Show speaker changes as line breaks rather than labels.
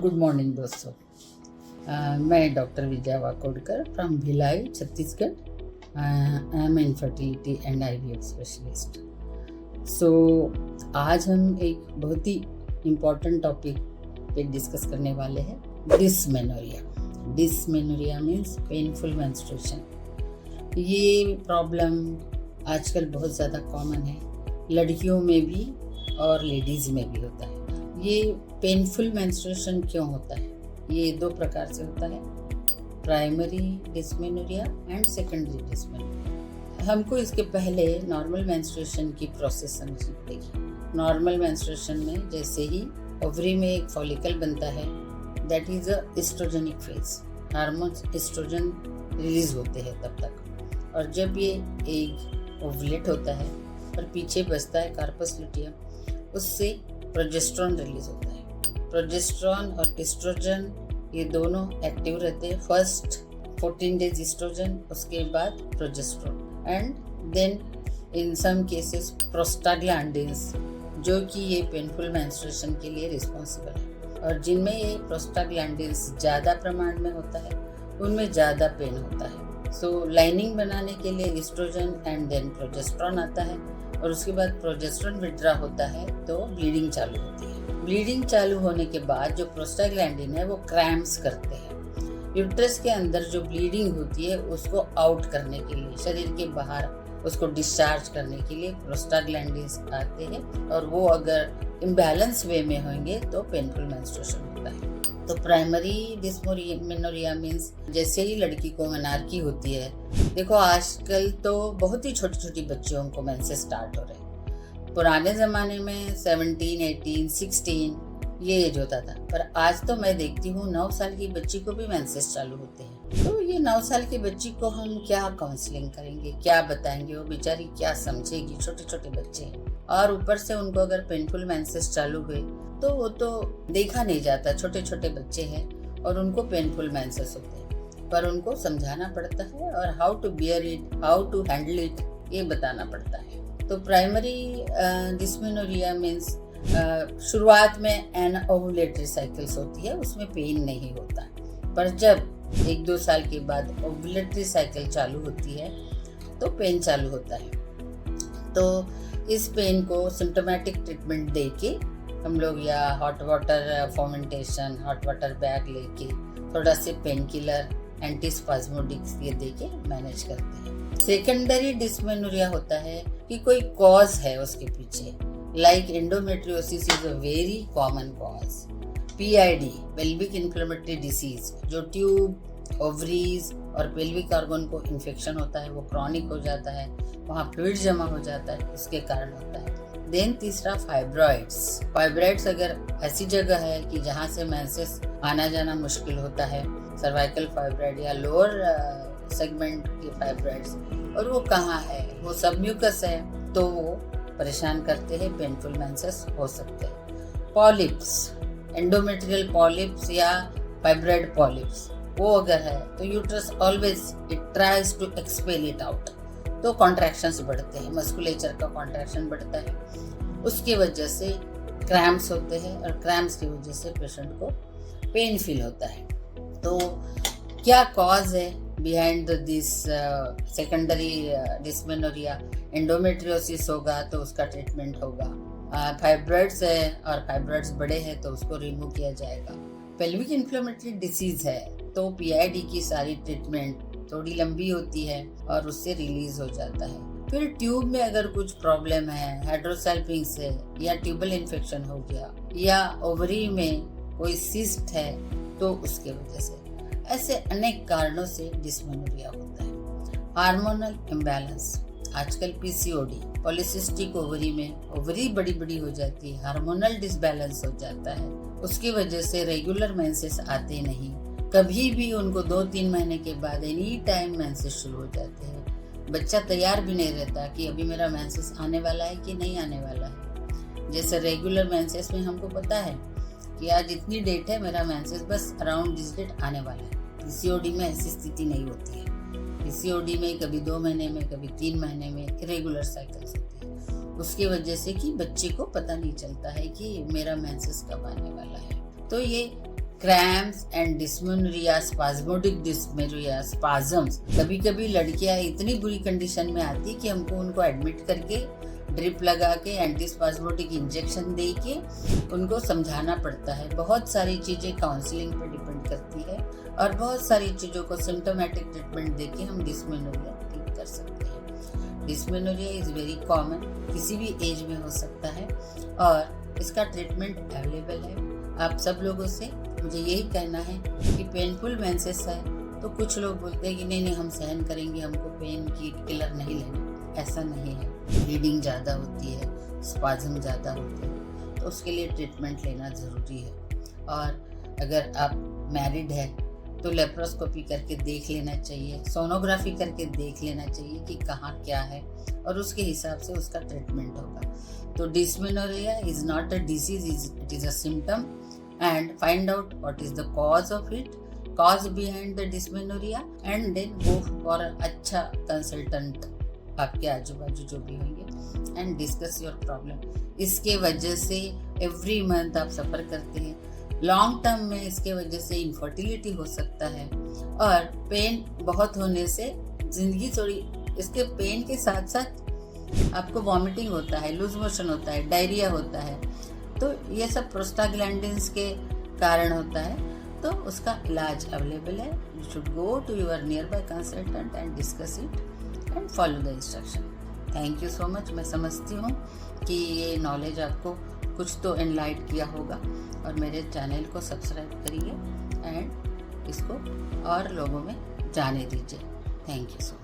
Good morning दोस्तों। मैं doctor Vijaya Wakodkar from Bhilai Chhattisgarh. I am infertility and IVF specialist. So आज हम एक बहुत ही इम्पॉर्टेंट टॉपिक पे डिस्कस करने वाले हैं, dysmenorrhoea. Dysmenorrhoea means painful menstruation. ये प्रॉब्लम आजकल बहुत ज़्यादा कॉमन है, लड़कियों में भी और लेडीज़ में भी होता है। ये पेनफुल मेंस्ट्रुएशन क्यों होता है? ये दो प्रकार से होता है, primary dysmenorrhea and secondary dysmenorrhea. हमको इसके पहले नॉर्मल मेंस्ट्रुएशन की प्रोसेस समझनी पड़ेगी। नॉर्मल मेंस्ट्रुएशन में जैसे ही ओवरी में एक फॉलिकल बनता है, that is a estrogenic phase. Hormones estrogen release होते हैं तब तक, और जब ये एग ओवुलेट होता है और पीछे बचता है कार्पस लुटियम, उससे प्रोजेस्टेरॉन रिलीज होता है। प्रोजेस्टेरॉन और एस्ट्रोजन ये दोनों एक्टिव रहते हैं। फर्स्ट 14 डेज एस्ट्रोजन, उसके बाद progesterone, and then in some cases prostaglandins, जो कि ये पेनफुल मेंस्ट्रुएशन के लिए रिस्पॉन्सिबल है। और जिनमें ये प्रोस्टाग्लैंडिन्स ज़्यादा प्रमाण में होता है, उनमें ज़्यादा पेन होता है। सो लाइनिंग बनाने के लिए एस्ट्रोजन एंड देन प्रोजेस्टेरॉन आता है, और उसके बाद प्रोजेस्टेरॉन विड्रा होता है तो ब्लीडिंग चालू होती है। ब्लीडिंग चालू होने के बाद जो प्रोस्टाग्लैंडिन है वो क्रैम्प्स करते हैं। यूट्रस के अंदर जो ब्लीडिंग होती है उसको आउट करने के लिए, शरीर के बाहर उसको डिस्चार्ज करने के लिए प्रोस्टाग्लैंडिन्स आते हैं, और वो अगर इम्बैलेंस वे में होंगे तो पेनफुल मेंस्ट्रुएशन होता है। तो प्राइमरी डिस्मेनोरिया मीन्स जैसे ही लड़की को मेनार्की होती है, देखो आजकल तो बहुत ही छोटी छोटी बच्चियों को मेंसेस स्टार्ट हो रहे हैं। पुराने ज़माने में 17, 18, 16 ये एज होता था, पर आज तो मैं देखती हूँ 9 साल की बच्ची को भी मेंसेस चालू होते हैं। तो ये 9 साल की बच्ची को हम क्या काउंसलिंग करेंगे, क्या बताएंगे? वो बेचारी क्या समझेगी? छोटे छोटे बच्चे हैं, और ऊपर से उनको अगर पेनफुल मेंसेस चालू हुए तो वो तो देखा नहीं जाता, छोटे छोटे बच्चे हैं और उनको पेनफुल मेंसेस होते हैं, पर उनको समझाना पड़ता है और how to bear it, how to handle it, ये बताना पड़ता है। तो प्राइमरी डिस्मेनोरिया मीन्स शुरुआत में एन ओवुलेटरी साइकिल्स होती है, उसमें पेन नहीं होता, पर जब 1-2 साल के बाद ओवुलेटरी साइकिल चालू होती है तो पेन चालू होता है। तो इस पेन को सिम्टोमेटिक ट्रीटमेंट दे के हम लोग, या hot water fermentation, hot water bag लेके, थोड़ा से पेन किलर, एंटीस्पाज्मोडिक्स ये दे के मैनेज करते हैं। सेकेंडरी डिस्मेनोरिया होता है कि कोई कॉज है उसके पीछे, like endometriosis is a very common cause. PID, pelvic inflammatory disease, जो ट्यूब, ओवरीज और पेल्विक ऑर्गन को इन्फेक्शन होता है, वो क्रॉनिक हो जाता है, वहाँ फ्लूइड जमा हो जाता है, उसके कारण होता है। देन तीसरा फाइब्रॉइड्स। फाइब्रॉइड्स अगर ऐसी जगह है कि जहाँ से मेंसेस आना जाना मुश्किल होता है, सर्वाइकल फाइब्रॉइड या लोअर सेगमेंट के फाइब्रॉइड्स, और वो कहाँ है, वो सबम्यूकस है, तो वो परेशान करते हैं, पेनफुल मेंसेस हो सकते हैं। पॉलिप्स, एंडोमेट्रियल पॉलिप्स या फाइब्रॉइड पॉलिप्स, वो अगर है तो uterus always it tries to expel it out, तो कॉन्ट्रैक्शंस बढ़ते हैं, मस्कुलेचर का कॉन्ट्रैक्शन बढ़ता है, उसकी वजह से क्रैम्प्स होते हैं, और क्रैम्प्स की वजह से पेशेंट को पेन फील होता है। तो क्या कॉज है behind this secondary dysmenorrhea? Endometriosis होगा तो उसका ट्रीटमेंट होगा, फाइब्रॉइड्स है और फाइब्रॉइड्स बड़े हैं तो उसको रिमूव किया जाएगा। पेल्विक इन्फ्लेमेटरी डिसीज है तो PID की सारी ट्रीटमेंट थोड़ी लंबी होती है और उससे रिलीज हो जाता है। फिर ट्यूब में अगर कुछ प्रॉब्लम है, हाइड्रोसल्फिंग्स है, या ट्यूबल इन्फेक्शन हो गया, या ओवरी में कोई सिस्ट है, तो उसके वजह से, ऐसे अनेक कारणों से डिस्मेनोरिया होता है। हार्मोनल इम्बैलेंस, आजकल PCOD, पॉलीसिस्टिक ओवरी में ओवरी बड़ी बड़ी हो जाती है, हार्मोनल डिसबैलेंस हो जाता है, उसकी वजह से रेगुलर मेंसेस आते नहीं, कभी भी उनको 2-3 महीने के बाद एनी टाइम मेंसेस शुरू हो जाते हैं। बच्चा तैयार भी नहीं रहता कि अभी मेरा मेंसेस आने वाला है कि नहीं आने वाला है। जैसे रेगुलर मेंसेस में हमको पता है कि आज इतनी डेट है, मेरा मेंसेस बस अराउंड दिस डेट आने वाला है। PCOD में ऐसी स्थिति नहीं होती है। PCOD में कभी 2 महीने में, कभी 3 महीने में इरेगुलर साइकिल्स होती है। उसकी वजह से कि बच्चे को पता नहीं चलता है कि मेरा मेंसेस कब आने वाला है। तो ये cramps and dysmenorrhea, spasmodic dysmenorrhea, spasms. कभी कभी लड़कियां इतनी बुरी कंडीशन में आती कि हमको उनको एडमिट करके ड्रिप लगा के एंटीस्पाज्मोटिक इंजेक्शन दे के उनको समझाना पड़ता है। बहुत सारी चीज़ें काउंसलिंग पर डिपेंड करती है और बहुत सारी चीज़ों को सिम्टोमेटिक ट्रीटमेंट दे के हम डिस्मेनोरिया ठीक कर सकते हैं। डिस्मेनोरिया इज़ वेरी कॉमन, किसी भी एज में हो सकता है और इसका ट्रीटमेंट अवेलेबल है। आप सब लोगों से मुझे यही कहना है कि पेनफुल मेंसेस है तो कुछ लोग बोलते हैं कि नहीं हम सहन करेंगे, हमको पेन की किलर नहीं लेना। ऐसा नहीं है। ब्लीडिंग ज़्यादा होती है, स्पाज्म ज़्यादा होते हैं, तो उसके लिए ट्रीटमेंट लेना ज़रूरी है। और अगर आप मैरिड है तो लेप्रोस्कोपी करके देख लेना चाहिए, सोनोग्राफी करके देख लेना चाहिए कि कहाँ क्या है और उसके हिसाब से उसका ट्रीटमेंट होगा। तो dysmenorrhea is not a disease, it is a symptom and find out what is the cause of it, cause behind the dysmenorrhea, and then go for अच्छा consultant आपके आजू बाजू जो भी होंगे and discuss your problem। इसके वजह से एवरी मंथ आप सफ़र करते हैं, लॉन्ग टर्म में इसके वजह से इनफर्टिलिटी हो सकता है और पेन बहुत होने से ज़िंदगी थोड़ी, इसके पेन के साथ साथ आपको वॉमिटिंग होता है, लूज मोशन होता है, डायरिया होता है, तो ये सब प्रोस्टाग्लैंडिन्स के कारण होता है। तो उसका इलाज अवेलेबल है। You should go to your nearby consultant and discuss it and follow the instruction. Thank you so much. मैं समझती हूँ कि ये नॉलेज आपको कुछ तो एनलाइट किया होगा और मेरे चैनल को सब्सक्राइब करिए एंड इसको और लोगों में जाने दीजिए। Thank you so much.